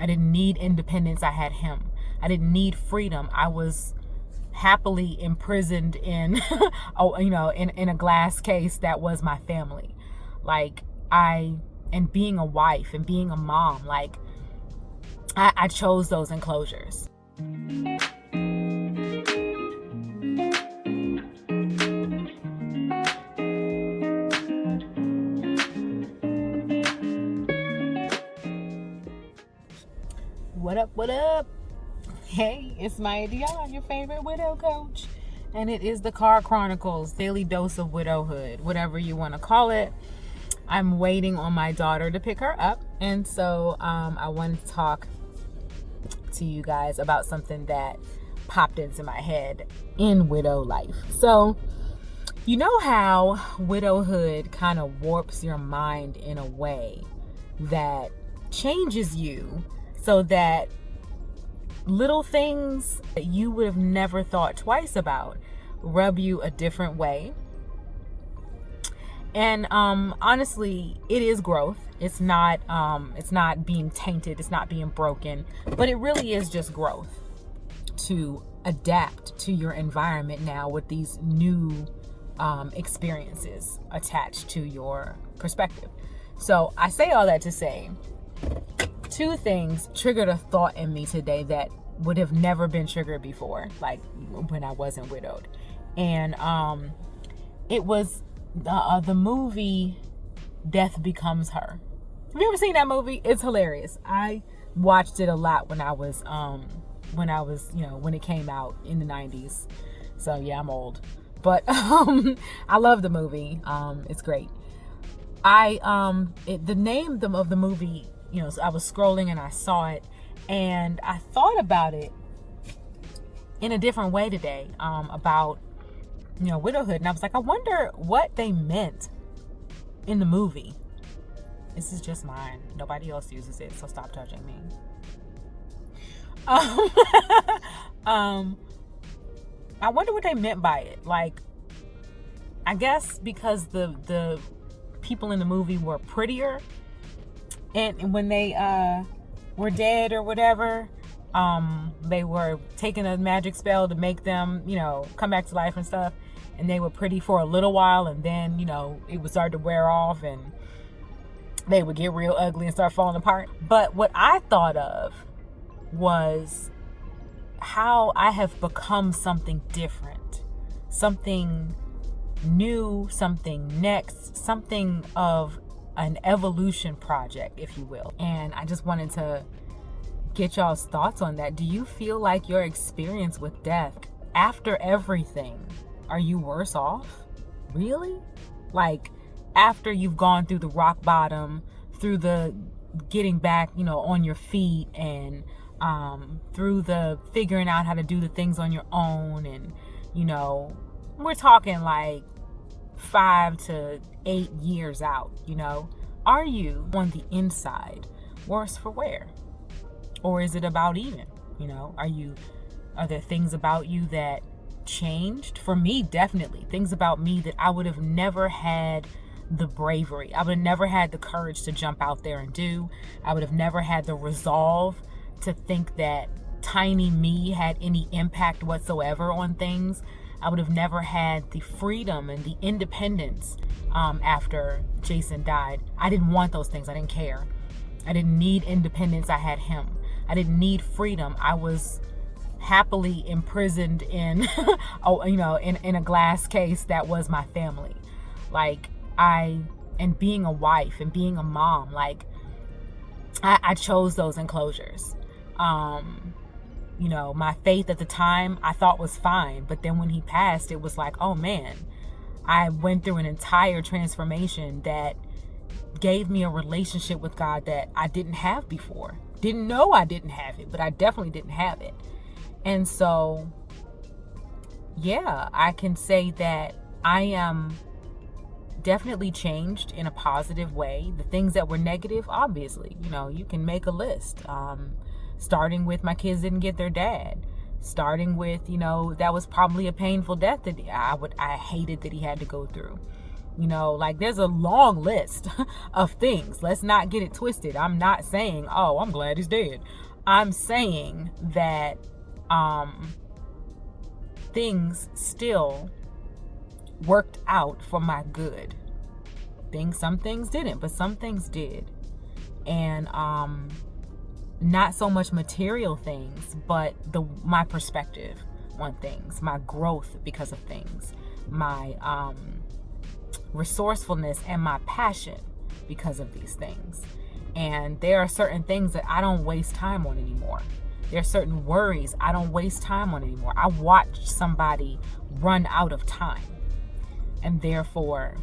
I didn't need independence. I had him. I didn't need freedom. I was happily imprisoned in, in a glass case that was my family. And being a wife and being a mom, I chose those enclosures. What up, what up? Hey, it's my Dionne, your favorite widow coach. And it is the Car Chronicles, daily dose of widowhood, whatever you want to call it. I'm waiting on my daughter to pick her up. And so I wanted to talk to you guys about something that popped into my head in widow life. So, you know how widowhood kind of warps your mind in a way that changes you so that little things that you would have never thought twice about rub you a different way. And honestly, it is growth. It's not being tainted. It's not being broken, but it really is just growth to adapt to your environment now with these new experiences attached to your perspective. So I say all that to say, two things triggered a thought in me today that would have never been triggered before, like when I wasn't widowed. And it was the movie Death Becomes Her. Have you ever seen that movie? It's hilarious. I watched it a lot when it came out in the 90s. So yeah, I'm old. But I love the movie. It's great. The name of the movie, so I was scrolling and I saw it and I thought about it in a different way today, about widowhood. And I was like, I wonder what they meant in the movie. This is just mine. Nobody else uses it, so stop judging me. I wonder what they meant by it. I guess because the people in the movie were prettier, and when they were dead or whatever, they were taking a magic spell to make them, come back to life and stuff. And they were pretty for a little while, and then, it would start to wear off and they would get real ugly and start falling apart. But what I thought of was how I have become something different, something new, something next, something of an evolution project, if you will. And I just wanted to get y'all's thoughts on that. Do you feel like your experience with death, after everything, are you worse off? Really? After you've gone through the rock bottom, through the getting back, on your feet, and through the figuring out how to do the things on your own, and we're talking 5 to 8 years out, are you on the inside worse for wear? Or is it about even? Are there things about you that changed? For me, definitely things about me that I would have never had the bravery. I would have never had the courage to jump out there and do. I would have never had the resolve to think that tiny me had any impact whatsoever on things. I would have never had the freedom and the independence after Jason died. I didn't want those things. I didn't care. I didn't need independence. I had him. I didn't need freedom. I was happily imprisoned in, in a glass case that was my family. And being a wife and being a mom, I chose those enclosures. My faith at the time I thought was fine, but then when he passed, it was like, oh man, I went through an entire transformation that gave me a relationship with God that I didn't have before. Didn't know I didn't have it, but I definitely didn't have it. And so, yeah, I can say that I am definitely changed in a positive way. The things that were negative, obviously, you can make a list. Starting with my kids didn't get their dad. Starting with, that was probably a painful death that I hated that he had to go through. You know, like there's a long list of things. Let's not get it twisted. I'm not saying, oh, I'm glad he's dead. I'm saying that things still worked out for my good. Some things didn't, but some things did. And not so much material things, but my perspective on things, my growth because of things, my resourcefulness and my passion because of these things. And there are certain things that I don't waste time on anymore. There are certain worries I don't waste time on anymore. I watched somebody run out of time, and therefore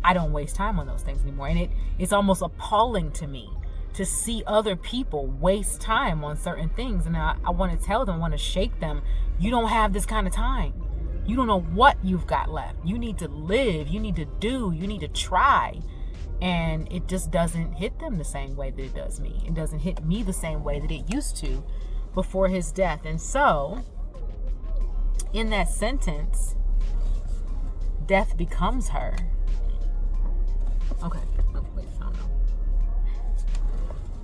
I don't waste time on those things anymore. And it's almost appalling to me to see other people waste time on certain things. And I want to tell them, I want to shake them. You don't have this kind of time. You don't know what you've got left. You need to live. You need to do. You need to try. And it just doesn't hit them the same way that it does me. It doesn't hit me the same way that it used to before his death. And so, in that sentence, death becomes her. Okay. Oh, wait, I don't know.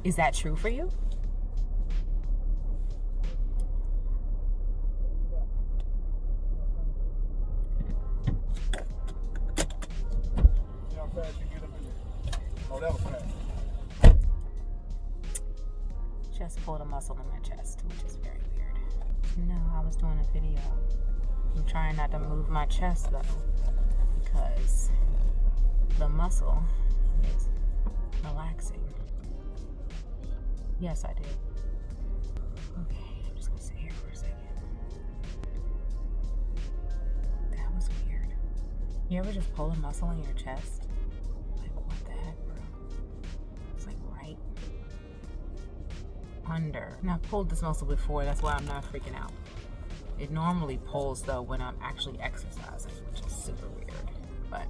Is that true for you? Oh, that was fast. Just pulled a muscle in my chest, which is very weird. No, I was doing a video. I'm trying not to move my chest though, because the muscle is relaxing. Yes, I did. Okay, I'm just gonna sit here for a second. That was weird. You ever just pull a muscle in your chest? Like, what the heck, bro? It's like right under. And I've pulled this muscle before, that's why I'm not freaking out. It normally pulls though when I'm actually exercising, which is super weird. But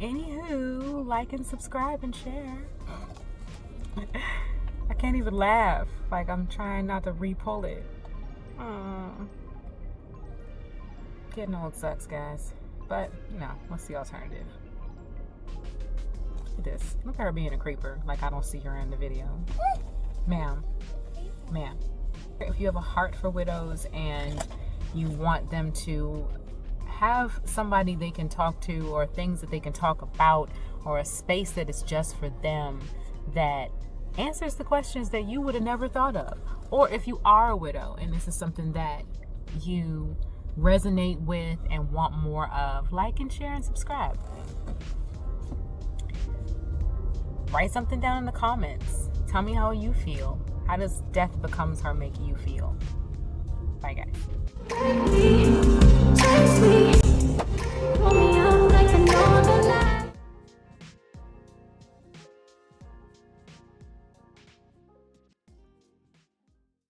anywho, like and subscribe and share. I can't even laugh. Like, I'm trying not to re-pull it. Getting old sucks, guys. But, you know, what's the alternative? Look at this. Look at her being a creeper. Like I don't see her in the video. Ma'am. If you have a heart for widows and you want them to have somebody they can talk to, or things that they can talk about, or a space that is just for them that answers the questions that you would have never thought of. Or if you are a widow and this is something that you resonate with and want more of, like and share and subscribe. Write something down in the comments. Tell me how you feel. How does death becomes her make you feel? Bye, guys.